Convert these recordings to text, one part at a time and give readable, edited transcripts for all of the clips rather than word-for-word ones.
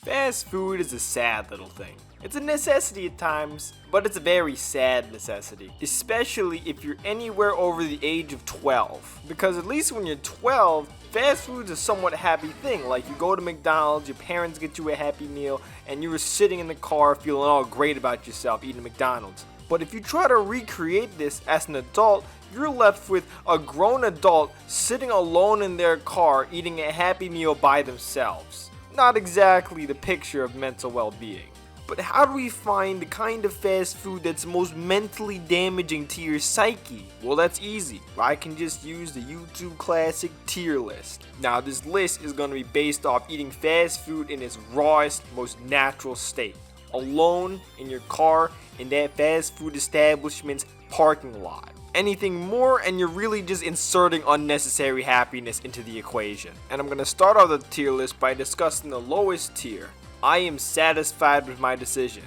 Fast food is a sad little thing. It's a necessity at times, but it's a very sad necessity, especially if you're anywhere over the age of 12. Because at least when you're 12, fast food's a somewhat happy thing. Like you go to McDonald's, your parents get you a Happy Meal, and you were sitting in the car feeling all great about yourself eating McDonald's. But if you try to recreate this as an adult, you're left with a grown adult sitting alone in their car eating a Happy Meal by themselves. Not exactly the picture of mental well-being. But how do we find the kind of fast food that's most mentally damaging to your psyche? Well, that's easy. I can just use the YouTube classic tier list. Now, this list is going to be based off eating fast food in its rawest, most natural state. Alone, in your car, in that fast food establishment's parking lot. Anything more and you're really just inserting unnecessary happiness into the equation. And I'm going to start off the tier list by discussing the lowest tier. I am satisfied with my decision.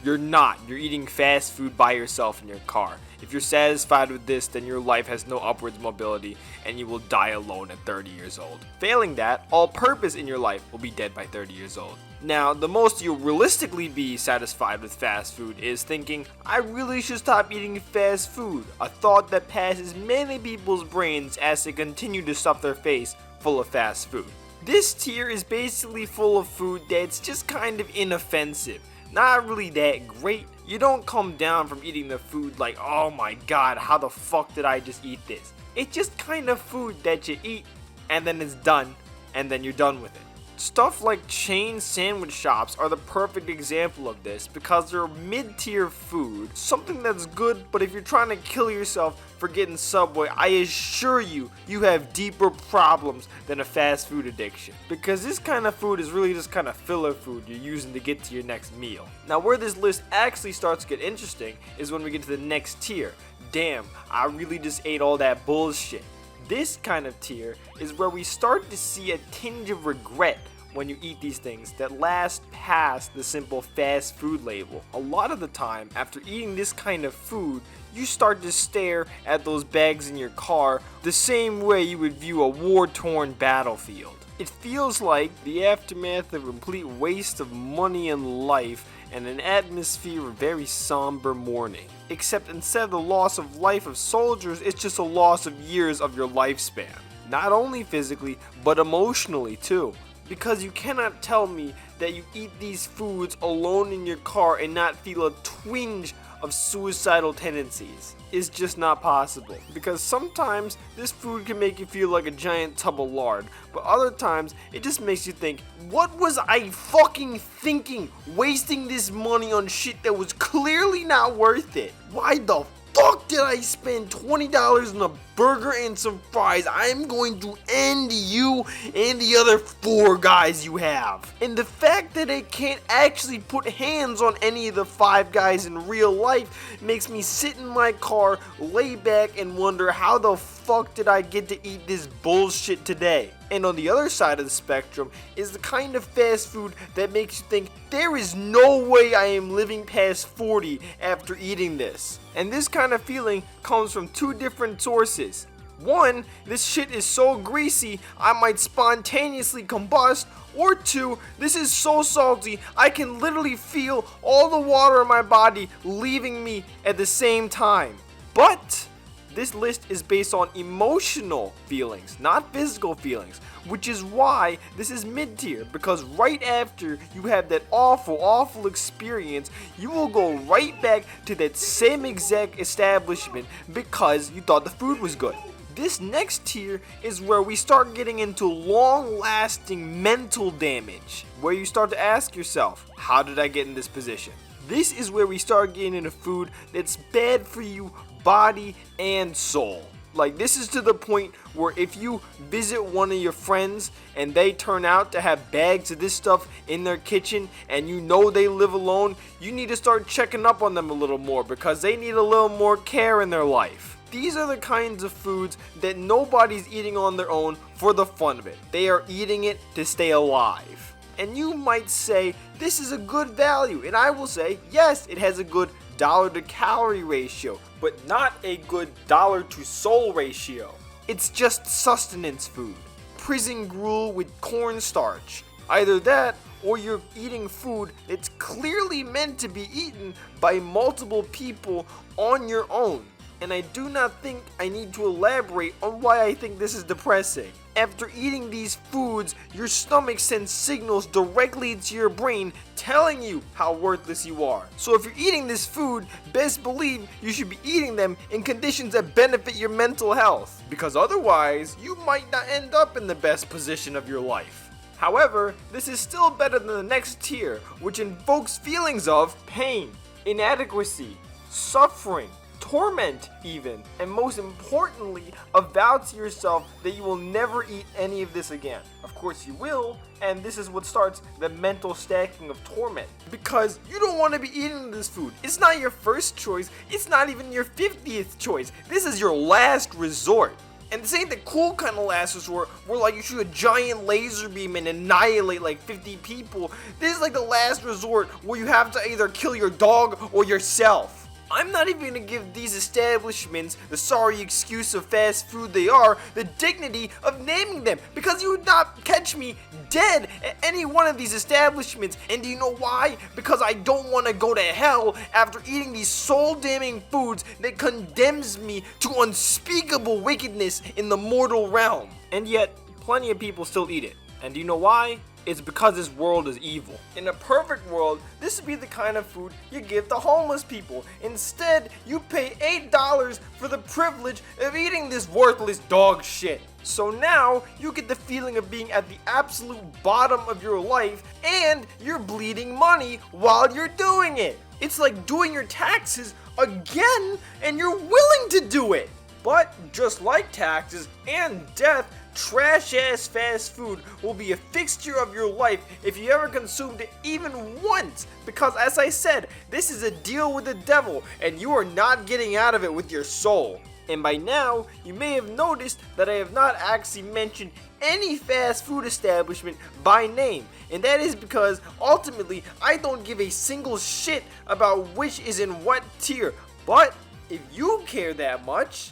You're not. You're eating fast food by yourself in your car. If you're satisfied with this, then your life has no upwards mobility and you will die alone at 30 years old. Failing that, all purpose in your life will be dead by 30 years old. Now, the most you'll realistically be satisfied with fast food is thinking, I really should stop eating fast food, a thought that passes many people's brains as they continue to stuff their face full of fast food. This tier is basically full of food that's just kind of inoffensive, not really that great. You don't come down from eating the food like, oh my god, how the fuck did I just eat this? It's just kind of food that you eat and then it's done and then you're done with it. Stuff like chain sandwich shops are the perfect example of this because they're mid-tier food, something that's good, but if you're trying to kill yourself for getting Subway, I assure you, you have deeper problems than a fast food addiction. Because this kind of food is really just kind of filler food you're using to get to your next meal. Now where this list actually starts to get interesting is when we get to the next tier. Damn, I really just ate all that bullshit. This kind of tier is where we start to see a tinge of regret when you eat these things that last past the simple fast food label. A lot of the time, after eating this kind of food, you start to stare at those bags in your car the same way you would view a war-torn battlefield. It feels like the aftermath of a complete waste of money and life and an atmosphere of very somber mourning. Except instead of the loss of life of soldiers, it's just a loss of years of your lifespan. Not only physically, but emotionally too. Because you cannot tell me that you eat these foods alone in your car and not feel a twinge of suicidal tendencies. It's just not possible. Because sometimes this food can make you feel like a giant tub of lard, but other times it just makes you think, what was I fucking thinking wasting this money on shit that was clearly not worth it? Why the fuck did I spend $20 on a burger and some fries? I'm going to end you and the other 4 guys you have. And the fact that I can't actually put hands on any of the 5 guys in real life makes me sit in my car, lay back, and wonder how the fuck did I get to eat this bullshit today? And on the other side of the spectrum is the kind of fast food that makes you think, there is no way I am living past 40 after eating this. And this kind of feeling comes from 2 different sources. 1, this shit is so greasy I might spontaneously combust. Or 2, this is so salty I can literally feel all the water in my body leaving me at the same time. But this list is based on emotional feelings, not physical feelings, which is why this is mid-tier, because right after you have that awful experience, you will go right back to that same exact establishment because you thought the food was good. This next tier is where we start getting into long-lasting mental damage, where you start to ask yourself, how did I get in this position? This is where we start getting into food that's bad for you, body and soul. Like, this is to the point where if you visit one of your friends and they turn out to have bags of this stuff in their kitchen and you know they live alone, you need to start checking up on them a little more because they need a little more care in their life. These are the kinds of foods that nobody's eating on their own for the fun of it. They are eating it to stay alive. And you might say, this is a good value, and I will say, yes, it has a good dollar to calorie ratio, but not a good dollar to soul ratio. It's just sustenance food. Prison gruel with cornstarch. Either that, or you're eating food that's clearly meant to be eaten by multiple people on your own. And I do not think I need to elaborate on why I think this is depressing. After eating these foods, your stomach sends signals directly to your brain telling you how worthless you are. So if you're eating this food, best believe you should be eating them in conditions that benefit your mental health, because otherwise you might not end up in the best position of your life. However, this is still better than the next tier, which invokes feelings of pain, inadequacy, suffering, torment even, and most importantly, a vow to yourself that you will never eat any of this again. Of course you will, and this is what starts the mental stacking of torment. Because you don't want to be eating this food. It's not your first choice, it's not even your 50th choice. This is your last resort. And this ain't the cool kind of last resort where like you shoot a giant laser beam and annihilate like 50 people. This is like the last resort where you have to either kill your dog or yourself. I'm not even gonna give these establishments the sorry excuse of fast food they are the dignity of naming them, because you would not catch me dead at any one of these establishments. And do you know why? Because I don't want to go to hell after eating these soul-damning foods that condemns me to unspeakable wickedness in the mortal realm. And yet, plenty of people still eat it. And do you know why? It's because this world is evil. In a perfect world, this would be the kind of food you give to homeless people. Instead, you pay $8 for the privilege of eating this worthless dog shit. So now, you get the feeling of being at the absolute bottom of your life, and you're bleeding money while you're doing it. It's like doing your taxes again, and you're willing to do it. But just like taxes and death, trash-ass fast food will be a fixture of your life if you ever consumed it even once, because as I said, this is a deal with the devil and you are not getting out of it with your soul. And by now, you may have noticed that I have not actually mentioned any fast food establishment by name, and that is because ultimately I don't give a single shit about which is in what tier. But if you care that much,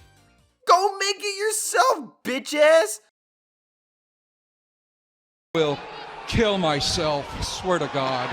go make it yourself, bitch ass! Will kill myself, I swear to God.